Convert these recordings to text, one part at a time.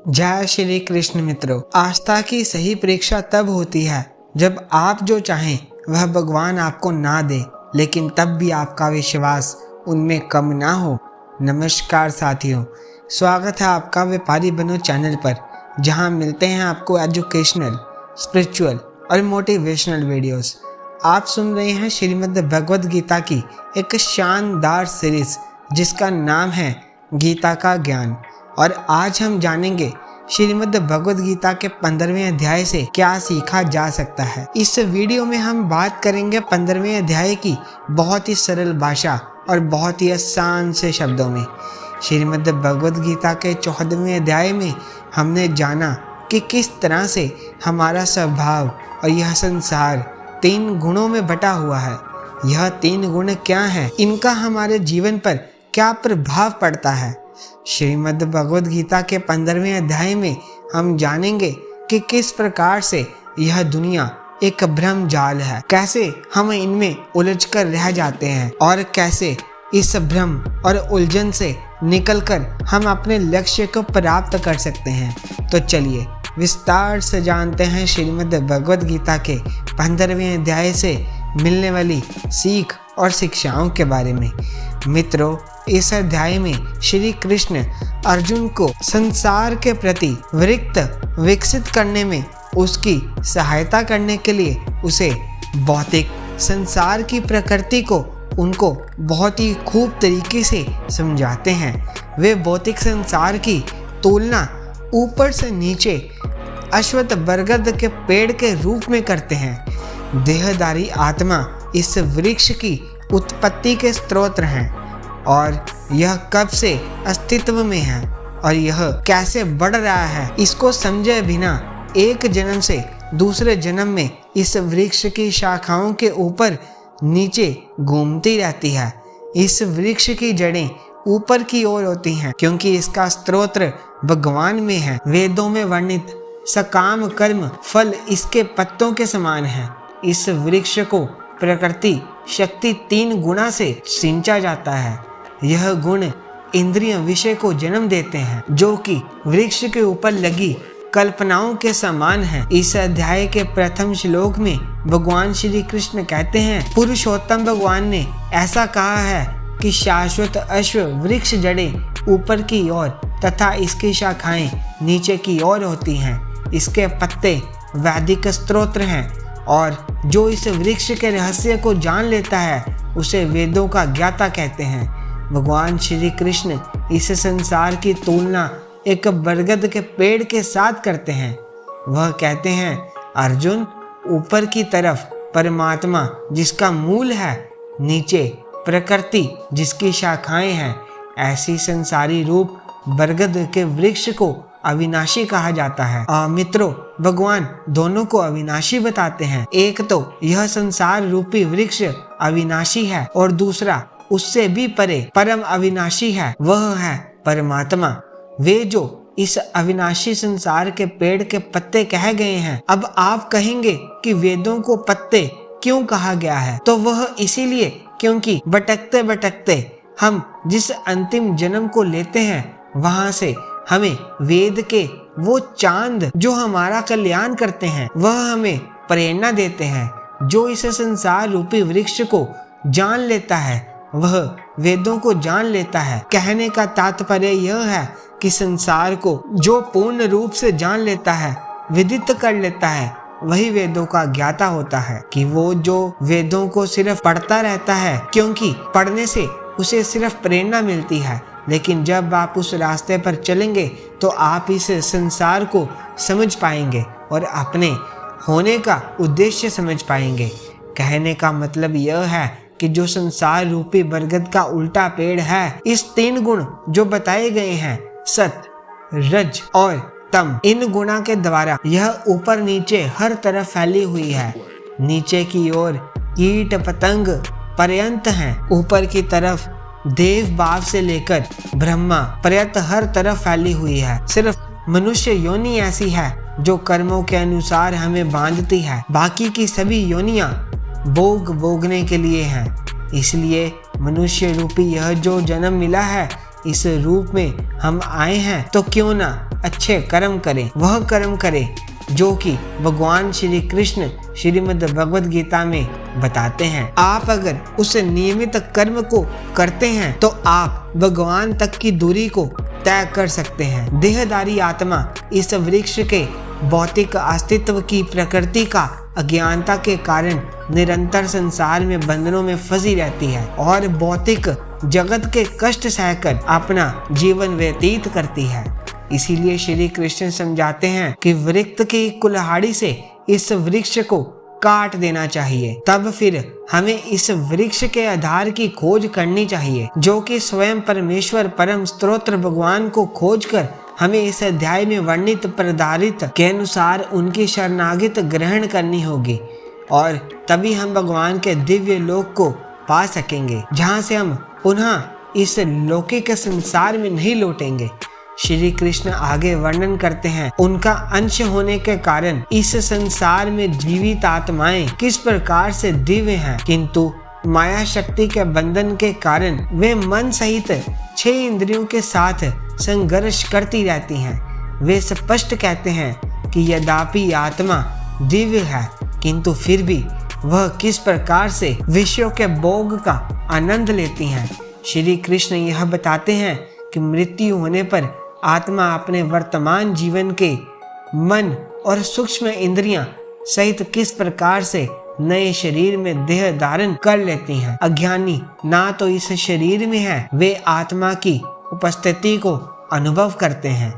जय श्री कृष्ण मित्रों। आस्था की सही परीक्षा तब होती है जब आप जो चाहें वह भगवान आपको ना दे, लेकिन तब भी आपका विश्वास उनमें कम ना हो। नमस्कार साथियों, स्वागत है आपका व्यापारी बनो चैनल पर, जहां मिलते हैं आपको एजुकेशनल, स्पिरिचुअल और मोटिवेशनल वीडियोस। आप सुन रहे हैं श्रीमद् भगवद गीता की एक शानदार सीरीज जिसका नाम है गीता का ज्ञान। और आज हम जानेंगे श्रीमद् भगवद गीता के 15वें अध्याय से क्या सीखा जा सकता है। इस वीडियो में हम बात करेंगे 15वें अध्याय की बहुत ही सरल भाषा और बहुत ही आसान से शब्दों में। श्रीमद् भगवद गीता के 14वें अध्याय में हमने जाना कि किस तरह से हमारा स्वभाव और यह संसार 3 गुणों में बटा हुआ है। यह 3 गुण क्या हैं, इनका हमारे जीवन पर क्या प्रभाव पड़ता है। श्रीमद् भगवद गीता के 15वें अध्याय में हम जानेंगे कि किस प्रकार से यह दुनिया एक भ्रम जाल है, कैसे हम इनमें उलझकर रह जाते हैं और कैसे इस भ्रम और उलझन से निकलकर हम अपने लक्ष्य को प्राप्त कर सकते हैं। तो चलिए विस्तार से जानते हैं श्रीमद् भगवद गीता के 15वें अध्याय से मिलने वाली सीख और शिक्षाओं के बारे में। मित्रों, इस अध्याय में श्री कृष्ण अर्जुन को संसार के प्रति वृत्त विकसित करने में उसकी सहायता करने के लिए उसे भौतिक संसार की प्रकृति को उनको बहुत ही खूब तरीके से समझाते हैं। वे भौतिक संसार की तुलना ऊपर से नीचे अश्वत्थ बरगद के पेड़ के रूप में करते हैं। देहधारी आत्मा इस वृक्ष की उत्पत्ति के स्रोत हैं और यह कब से अस्तित्व में है और यह कैसे बढ़ रहा है, इसको समझे बिना एक जन्म से दूसरे जन्म में इस वृक्ष की शाखाओं के ऊपर नीचे घूमती रहती है। इस वृक्ष की जड़ें ऊपर की ओर होती हैं क्योंकि इसका स्रोत भगवान में है। वेदों में वर्णित सकाम कर्म फल इसके पत्तों के समान है। इस वृक्ष को प्रकृति शक्ति 3 गुणा से सिंचा जाता है। यह गुण इंद्रिय विषय को जन्म देते हैं जो कि वृक्ष के ऊपर लगी कल्पनाओं के समान है। इस अध्याय के प्रथम श्लोक में भगवान श्री कृष्ण कहते हैं, पुरुषोत्तम भगवान ने ऐसा कहा है कि शाश्वत अश्व वृक्ष जड़ें ऊपर की ओर तथा इसकी शाखाएं नीचे की ओर होती हैं। इसके पत्ते वैदिक स्तोत्र हैं और जो इस वृक्ष के रहस्य को जान लेता है उसे वेदों का ज्ञाता कहते हैं। भगवान श्री कृष्ण इस संसार की तुलना एक बरगद के पेड़ के साथ करते हैं। वह कहते हैं, अर्जुन, ऊपर की तरफ परमात्मा जिसका मूल है, नीचे प्रकृति जिसकी शाखाएं हैं। ऐसी संसारी रूप बरगद के वृक्ष को अविनाशी कहा जाता है। मित्रों, भगवान दोनों को अविनाशी बताते हैं। एक तो यह संसार रूपी वृक्ष अविनाशी है और दूसरा उससे भी परे परम अविनाशी है, वह है परमात्मा। वे जो इस अविनाशी संसार के पेड़ के पत्ते कहे गए हैं। अब आप कहेंगे कि वेदों को पत्ते क्यों कहा गया है, तो वह इसीलिए क्योंकि भटकते भटकते हम जिस अंतिम जन्म को लेते हैं वहां से हमें वेद के वो चांद जो हमारा कल्याण करते हैं वह हमें प्रेरणा देते हैं। जो इस संसार रूपी वृक्ष को जान लेता है वह वेदों को जान लेता है। कहने का तात्पर्य यह है कि संसार को जो पूर्ण रूप से जान लेता है, विदित कर लेता है, वही वेदों का ज्ञाता होता है। कि वो जो वेदों को सिर्फ पढ़ता रहता है क्योंकि पढ़ने से उसे सिर्फ प्रेरणा मिलती है, लेकिन जब आप उस रास्ते पर चलेंगे तो आप इस संसार को समझ पाएंगे और अपने होने का उद्देश्य समझ पाएंगे। कहने का मतलब यह है कि जो संसार रूपी बरगद का उल्टा पेड़ है, इस 3 गुण जो बताए गए हैं, सत, रज और तम, इन गुणा के द्वारा यह ऊपर नीचे हर तरफ फैली हुई है। नीचे की ओर कीट पतंग पर्यंत हैं, ऊपर की तरफ देव भाव से लेकर ब्रह्मा पर्यंत हर तरफ फैली हुई है। सिर्फ मनुष्य योनि ऐसी है जो कर्मों के अनुसार हमें बांधती है। बाकी की सभी योनियां भोगने के लिए हैं। इसलिए मनुष्य रूपी यह जो जन्म मिला है इस रूप में हम आए हैं तो क्यों ना अच्छे कर्म करें। वह कर्म करें जो कि भगवान श्री कृष्ण श्रीमद् भगवद गीता में बताते हैं। आप अगर उस नियमित कर्म को करते हैं तो आप भगवान तक की दूरी को तय कर सकते हैं। देहधारी आत्मा इस वृक्ष के भौतिक अस्तित्व की प्रकृति का अज्ञानता के कारण निरंतर संसार में बंधनों में फंसी रहती है और भौतिक जगत के कष्ट सहकर अपना जीवन व्यतीत करती है। इसीलिए श्री कृष्ण समझाते हैं कि वृक्ष की कुल्हाड़ी से इस वृक्ष को काट देना चाहिए। तब फिर हमें इस वृक्ष के आधार की खोज करनी चाहिए, जो कि स्वयं परमेश्वर परम स्तोत्र भगवान को खोजकर हमें इस अध्याय में वर्णित प्रधारित के अनुसार उनकी शरणागत ग्रहण करनी होगी और तभी हम भगवान के दिव्य लोक को पा सकेंगे, जहाँ से हम पुनः इस लौकिक संसार में नहीं लौटेंगे। श्री कृष्ण आगे वर्णन करते हैं उनका अंश होने के कारण इस संसार में जीवित आत्माएं किस प्रकार से दिव्य हैं, किंतु माया शक्ति के बंधन के कारण वे मन सहित 6 इंद्रियों के साथ संघर्ष करती रहती हैं। वे स्पष्ट कहते हैं कि यद्यपि आत्मा दिव्य है, किंतु फिर भी वह किस प्रकार से विषयों के भोग का आनंद लेती हैं। श्री कृष्ण यह बताते हैं कि मृत्यु होने पर आत्मा अपने वर्तमान जीवन के मन और सूक्ष्म इंद्रियां सहित किस प्रकार से नए शरीर में देह धारण कर लेती हैं। अज्ञानी ना तो इस शरीर में है, वे आत्मा की उपस्थिति को अनुभव करते हैं,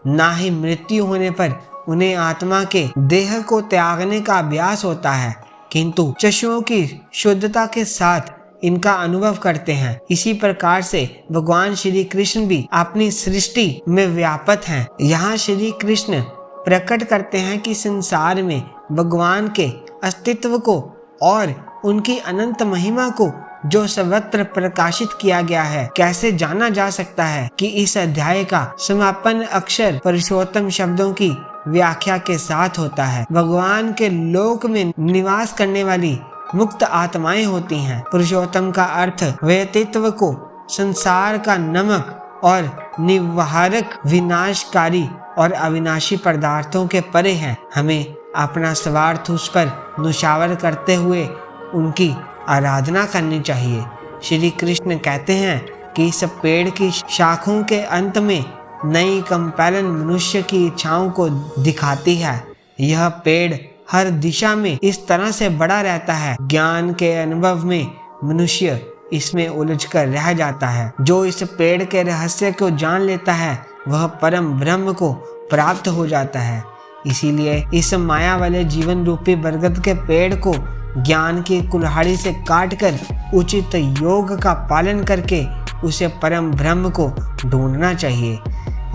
ना ही मृत्यु होने पर उन्हें आत्मा के देह को त्यागने का अभ्यास होता है, किंतु चक्षुओं की शुद्धता के साथ इनका अनुभव करते हैं। इसी प्रकार से भगवान श्री कृष्ण भी अपनी सृष्टि में व्यापक हैं। यहाँ श्री कृष्ण प्रकट करते हैं कि संसार में भगवान के अस्तित्व को और उनकी अनंत महिमा को जो सर्वत्र प्रकाशित किया गया है, कैसे जाना जा सकता है कि इस अध्याय का समापन अक्षर पुरुषोत्तम शब्दों की व्याख्या के साथ होता है। भगवान के लोक में निवास करने वाली मुक्त आत्माएं होती हैं। पुरुषोत्तम का अर्थ व्यक्तित्व को संसार का नमक और निवारक विनाशकारी और अविनाशी पदार्थों के परे है। हमें अपना स्वार्थ उस पर नुशावर करते हुए उनकी आराधना करनी चाहिए। श्री कृष्ण कहते हैं कि इस पेड़ की शाखों के अंत में नई कंपैलन मनुष्य की इच्छाओं को दिखाती है। यह पेड़ हर दिशा में इस तरह से बड़ा रहता है, ज्ञान के अनुभव में मनुष्य इसमें उलझकर रह जाता है। जो इस पेड़ के रहस्य को जान लेता है वह परम ब्रह्म को प्राप्त हो जाता है। इसीलिए इस माया वाले जीवन रूपी बरगद के पेड़ को ज्ञान की कुल्हाड़ी से काटकर उचित योग का पालन करके उसे परम ब्रह्म को ढूंढना चाहिए,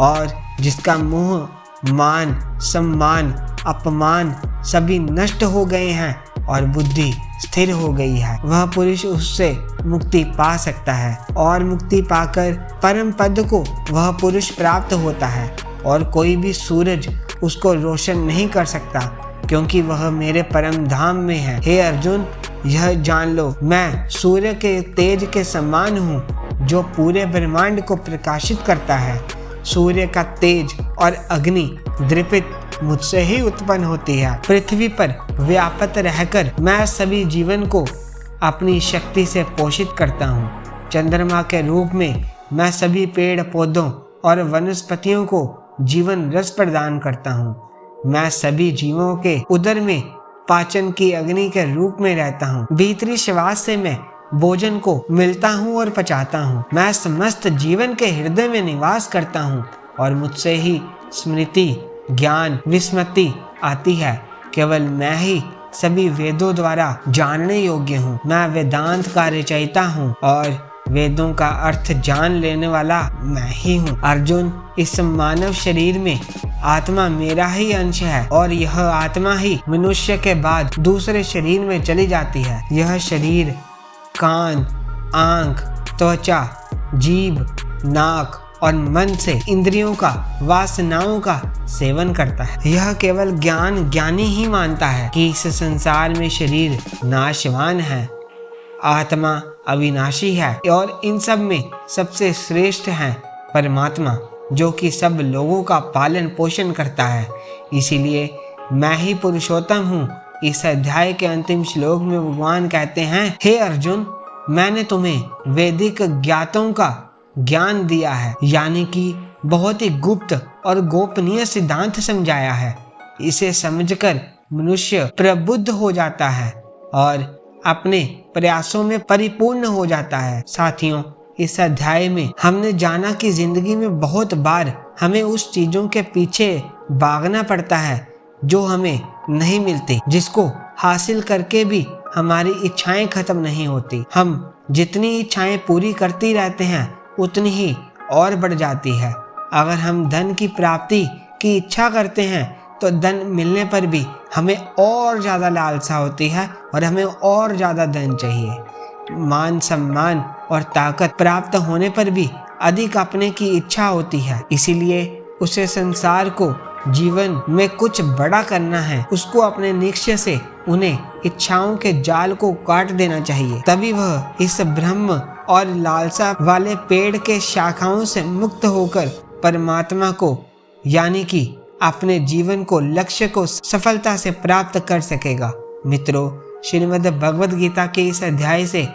और जिसका मोह, मान, सम्मान, अपमान सभी नष्ट हो गए हैं और बुद्धि स्थिर हो गई है, वह पुरुष उससे मुक्ति पा सकता है और मुक्ति पाकर परम पद को वह पुरुष प्राप्त होता है, और कोई भी सूरज उसको रोशन नहीं कर सकता, क्योंकि वह मेरे परम धाम में है। हे अर्जुन, यह जान लो, मैं सूर्य के तेज के समान हूँ जो पूरे ब्रह्मांड को प्रकाशित करता है। सूर्य का तेज और अग्नि दीप्त मुझसे ही उत्पन्न होती है। पृथ्वी पर व्यापक रहकर मैं सभी जीवन को अपनी शक्ति से पोषित करता हूँ। चंद्रमा के रूप में मैं सभी पेड़ पौधों और वनस्पतियों को जीवन रस प्रदान करता हूँ। मैं सभी जीवों के उदर में पाचन की अग्नि के रूप में रहता हूँ। भीतरी श्वास से मैं भोजन को मिलता हूँ और पचाता हूँ। मैं समस्त जीवन के हृदय में निवास करता हूँ और मुझसे ही स्मृति, ज्ञान, विस्मृति आती है। केवल मैं ही सभी वेदों द्वारा जानने योग्य हूँ। मैं वेदांत का रचयिता हूँ और वेदों का अर्थ जान लेने वाला मैं ही हूँ। अर्जुन, इस मानव शरीर में आत्मा मेरा ही अंश है और यह आत्मा ही मनुष्य के बाद दूसरे शरीर में चली जाती है। यह शरीर कान, आंख, त्वचा, जीभ, नाक और मन से इंद्रियों का, वासनाओं का सेवन करता है। यह केवल ज्ञानी ही मानता है कि इस संसार में शरीर नाशवान है। आत्मा अविनाशी है और इन सब में सबसे श्रेष्ठ है परमात्मा, जो कि सब लोगों का पालन पोषण करता है। इसीलिए मैं ही पुरुषोत्तम हूँ। इस अध्याय के अंतिम श्लोक में भगवान कहते हैं, हे अर्जुन, मैंने तुम्हें वैदिक ज्ञातों का ज्ञान दिया है, यानी कि बहुत ही गुप्त और गोपनीय सिद्धांत समझाया है। इसे समझकर मनुष्य प्रबुद्ध हो जाता है और अपने प्रयासों में परिपूर्ण हो जाता है। साथियों, इस अध्याय में हमने जाना कि जिंदगी में बहुत बार हमें उस चीजों के पीछे भागना पड़ता है जो हमें नहीं मिलती, जिसको हासिल करके भी हमारी इच्छाएं खत्म नहीं होती। हम जितनी इच्छाएं पूरी करती रहते हैं उतनी ही और बढ़ जाती है। अगर हम धन की प्राप्ति की इच्छा करते हैं तो धन मिलने पर भी हमें और ज़्यादा लालसा होती है और हमें और ज़्यादा धन चाहिए। मान सम्मान और ताकत प्राप्त होने पर भी अधिक अपने की इच्छा होती है। इसीलिए उसे संसार को जीवन में कुछ बड़ा करना है, उसको अपने निश्चय से उन्हें इच्छाओं के जाल को काट देना चाहिए। तभी वह इस ब्रह्म और लालसा वाले पेड़ के शाखाओं से मुक्त होकर परमात्मा को, यानी कि अपने जीवन को, लक्ष्य को सफलता से प्राप्त कर सकेगा। मित्रों, श्रीमद् भगवद गीता के इस अध्याय से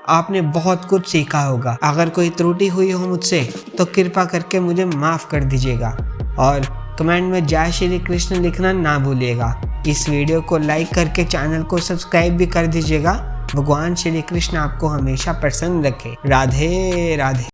आपने बहुत कुछ सीखा होगा। अगर कोई त्रुटि हुई हो मुझसे तो कृपा करके मुझे माफ़ कर दीजिएगा और कमेंट में जय श्री कृष्ण लिखना ना भूलिएगा। इस वीडियो को लाइक करके चैनल को सब्सक्राइब भी कर दीजिएगा। भगवान श्री कृष्ण आपको हमेशा प्रसन्न रखे। राधे राधे।